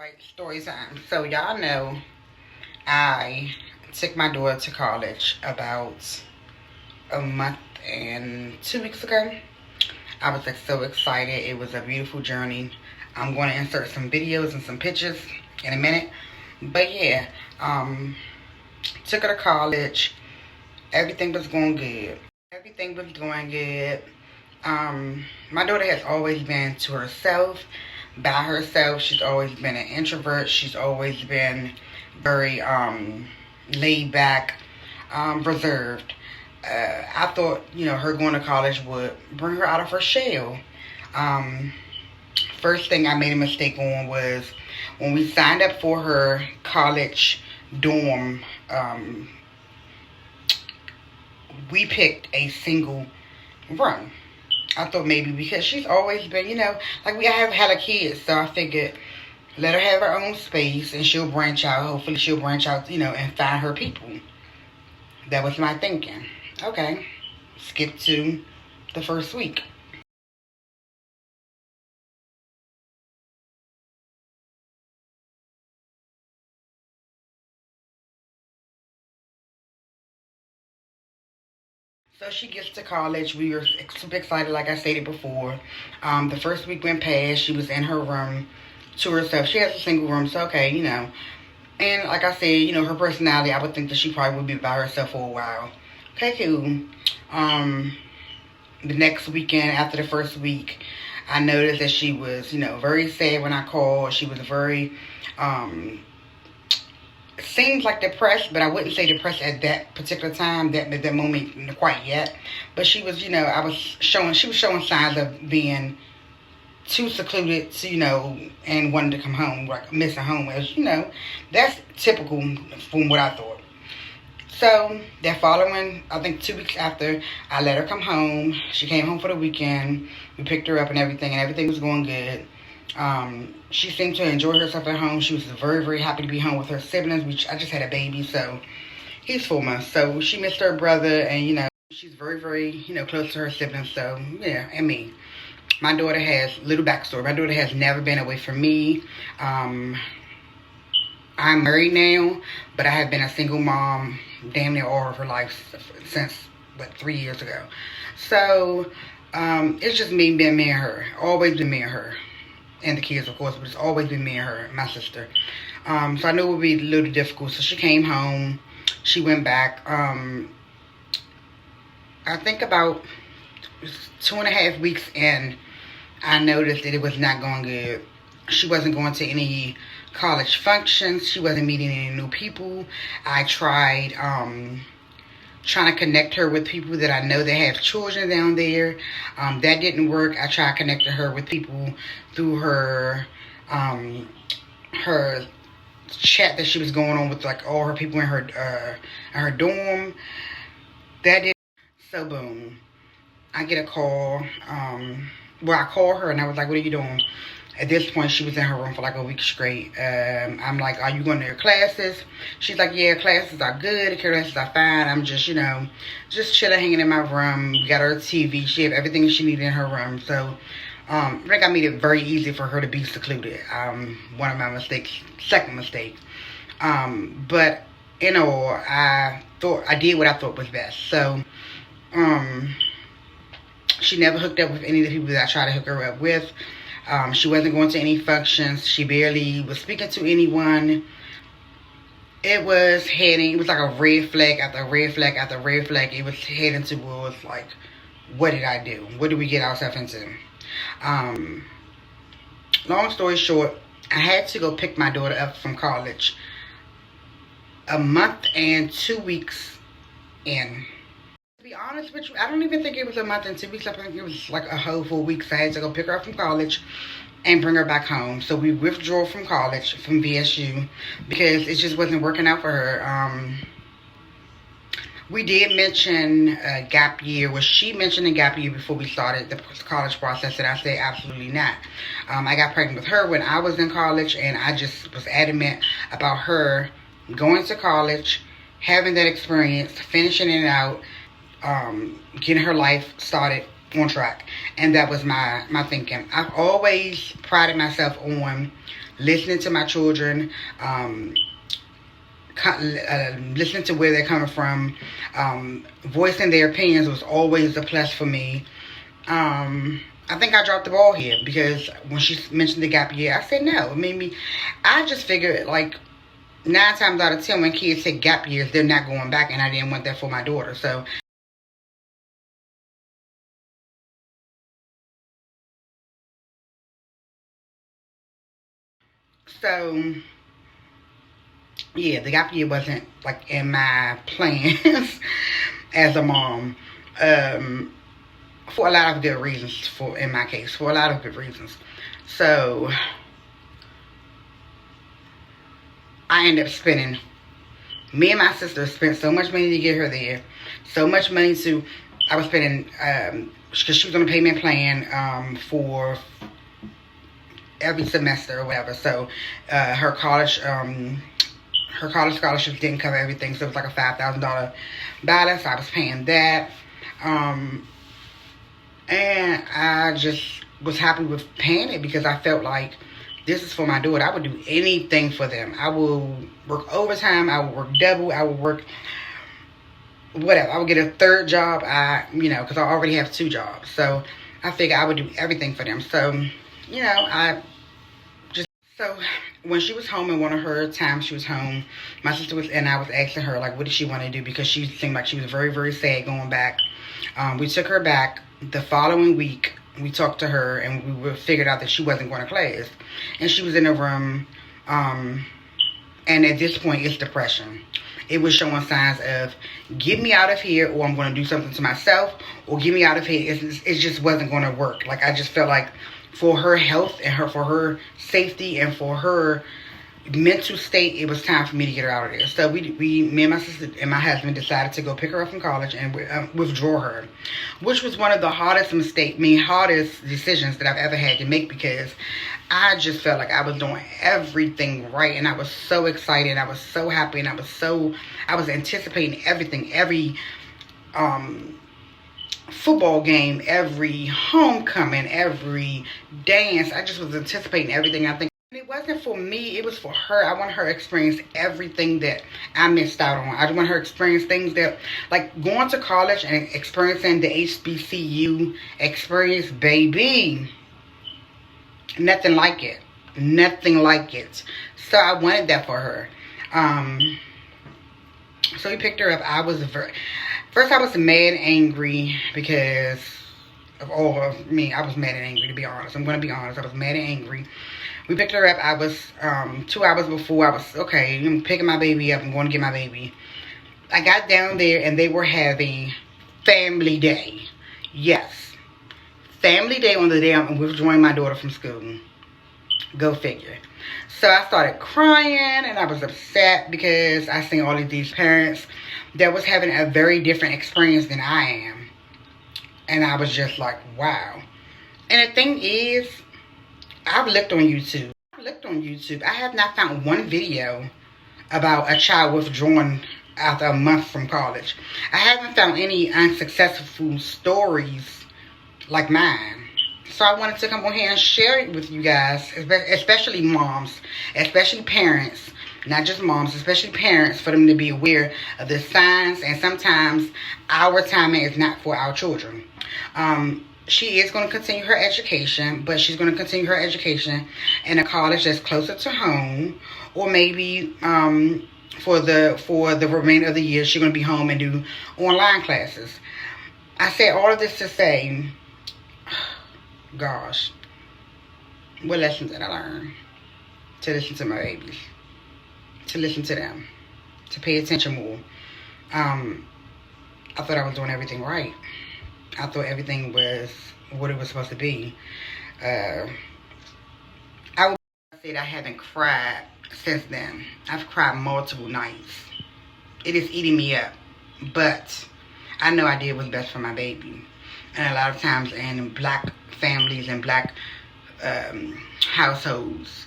Right, story time. So y'all know I took my daughter to college about a month and 2 weeks ago. I was like so excited. It was a beautiful journey. I'm going to insert some videos and some pictures in a minute. But yeah, took her to college. Everything was going good. Everything was going good. My daughter has always been to herself, by herself. She's always been an introvert. She's always been very laid back, reserved. I thought, her going to college would bring her out of her shell. Um, First thing I made a mistake on was when we signed up for her college dorm. We picked a single room. I thought maybe because she's always been, like we have had a kid, so I figured let her have her own space and she'll branch out. Hopefully she'll branch out, and find her people. That was my thinking. Okay, skip to the first week. So she gets to college. We were super excited, like I stated before. The first week went past. She was in her room to herself. She has a single room, so okay, And like I said, her personality, I would think that she probably would be by herself for a while. Okay, cool. The next weekend after the first week, I noticed that she was, very sad when I called. She was very, seems like depressed, but I wouldn't say depressed at that particular time, that moment quite yet. But she was, she was showing signs of being too secluded to, and wanted to come home, like missing home. As that's typical from what I thought. So that following, I think 2 weeks after, I let her come home. She came home for the weekend. We picked her up and everything was going good. She seemed to enjoy herself at home. She was very, very happy to be home with her siblings. I just had a baby, so he's 4 months. So she missed her brother, and she's very, very, close to her siblings. So yeah, and me. My daughter has little backstory. My daughter has never been away from me. I'm married now, but I have been a single mom damn near all of her life since 3 years ago. So it's just been me and her. Always been me and her. And the kids, of course, but it's always been me and her, my sister. So I knew it would be a little difficult. So she came home. She went back. I think about 2.5 weeks in, I noticed that it was not going good. She wasn't going to any college functions. She wasn't meeting any new people. I tried trying to connect her with people that I know that have children down there. That didn't work. I tried connecting her with people through her her chat that she was going on with like all her people in her dorm. That didn't. So boom, I get a call. I call her and I was like, "What are you doing?" At this point, she was in her room for like a week straight. I'm like, "Are you going to your classes?" She's like, "Yeah, classes are good. Classes are fine. I'm just, just chilling, hanging in my room. We got her TV. She had everything she needed in her room." So, I think I made it very easy for her to be secluded. One of my mistakes, second mistake. But, I thought I did what I thought was best. So, she never hooked up with any of the people that I tried to hook her up with. She wasn't going to any functions. She barely was speaking to anyone. It was like a red flag after red flag after red flag. It was heading towards like, what did I do? What did we get ourselves into? Long story short, I had to go pick my daughter up from college a month and 2 weeks in. To be honest with you, I don't even think it was a month and 2 weeks. I think it was like a whole 4 weeks. I had to go pick her up from college and bring her back home. So we withdrew from college, from VSU, because it just wasn't working out for her. We did mention gap year. Was she mentioned a gap year before we started the college process? And I said absolutely not. I got pregnant with her when I was in college, and I just was adamant about her going to college, having that experience, finishing it out, getting her life started on track. And that was my thinking. I've always prided myself on listening to my children, listening to where they're coming from, voicing their opinions was always a plus for me. I think I dropped the ball here because when she mentioned the gap year, I said no. It made me, I just figured like 9 times out of 10 when kids take gap years, they're not going back, and I didn't want that for my daughter. So yeah, the gap year wasn't like in my plans as a mom. For a lot of good reasons, in my case, for a lot of good reasons. So I ended up spending, me and my sister spent so much money to get her there, so much money to, I was spending, because she was on a payment plan for every semester or whatever. So her college scholarship didn't cover everything, so it was like a $5,000 balance. I was paying that. And I just was happy with paying it because I felt like this is for my daughter. I would do anything for them. I will work overtime. I will work double. I will work whatever. I would get a third job. Because I already have 2 jobs. So I figured I would do everything for them. So, so when she was home, in one of her times she was home, my sister was, and I was asking her, like, what did she want to do? Because she seemed like she was very, very sad going back. We took her back. The following week, we talked to her, and we figured out that she wasn't going to class. And she was in a room, and at this point, it's depression. It was showing signs of, get me out of here, or I'm going to do something to myself, or get me out of here. It just wasn't going to work. Like, I just felt like for her health and for her safety and for her mental state, it was time for me to get her out of there. So me and my sister and my husband decided to go pick her up from college and withdraw her, which was one of the hardest decisions that I've ever had to make, because I just felt like I was doing everything right, and I was so excited, I was so happy, and I was anticipating everything, every football game, every homecoming, every dance. I just was anticipating everything. I think it wasn't for me, it was for her. I want her to experience everything that I missed out on. I want her to experience things that, like going to college and experiencing the HBCU experience, baby. Nothing like it. Nothing like it. So I wanted that for her. So we picked her up. First I was mad and angry because of all of me. I was mad and angry, to be honest. I'm going to be honest. I was mad and angry. We picked her up. I was 2 hours before. I was, okay, I'm picking my baby up. I'm going to get my baby. I got down there and they were having family day. Yes. Family day on the day I'm withdrawing my daughter from school. Go figure. So I started crying and I was upset because I seen all of these parents that was having a very different experience than I am. And I was just like, wow. And the thing is, I've looked on YouTube. I have not found one video about a child withdrawing after a month from college. I haven't found any unsuccessful stories like mine. So I wanted to come on here and share it with you guys, especially moms, especially parents, not just moms, especially parents, for them to be aware of the signs. And sometimes our timing is not for our children. She is going to continue her education, but she's going to continue her education in a college that's closer to home, or maybe for the remainder of the year she's going to be home and do online classes. I say all of this to say, gosh, what lessons did I learn? To listen to my babies, to listen to them, to pay attention more. I thought I was doing everything right. I thought everything was what it was supposed to be. I would say that I haven't cried since then. I've cried multiple nights. It is eating me up, but I know I did what's best for my baby. And a lot of times in black families and black households,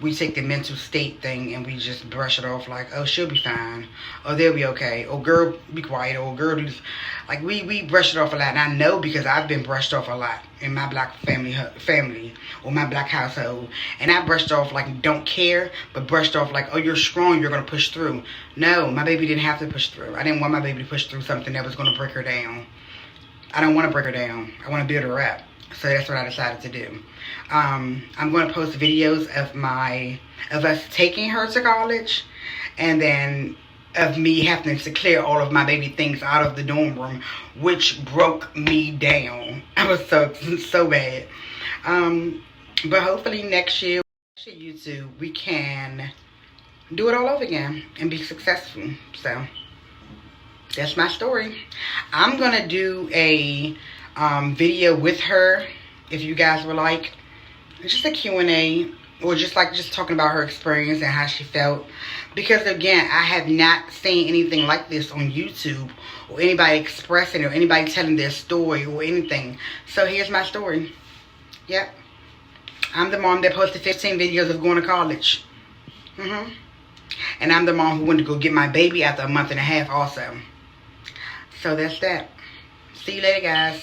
we take the mental state thing and we just brush it off like, oh, she'll be fine, or they'll be okay, or girl, be quiet, or girl, do this. Like, we brush it off a lot, and I know because I've been brushed off a lot in my black family, or my black household, and I brushed off like don't care, but brushed off like, oh, you're strong, you're gonna push through. No, my baby didn't have to push through. I didn't want my baby to push through something that was gonna break her down. I don't want to break her down. I want to build her up. So that's what I decided to do. I'm going to post videos of us taking her to college, and then of me having to clear all of my baby things out of the dorm room, which broke me down. I was so bad. But hopefully next year, YouTube, we can do it all over again and be successful. So that's my story. I'm going to do a video with her, if you guys would like. Just a Q&A, or just talking about her experience and how she felt. Because again, I have not seen anything like this on YouTube, or anybody expressing, or anybody telling their story or anything. So here's my story. Yep. I'm the mom that posted 15 videos of going to college. And I'm the mom who went to go get my baby after a month and a half also. So that's that. See you later, guys.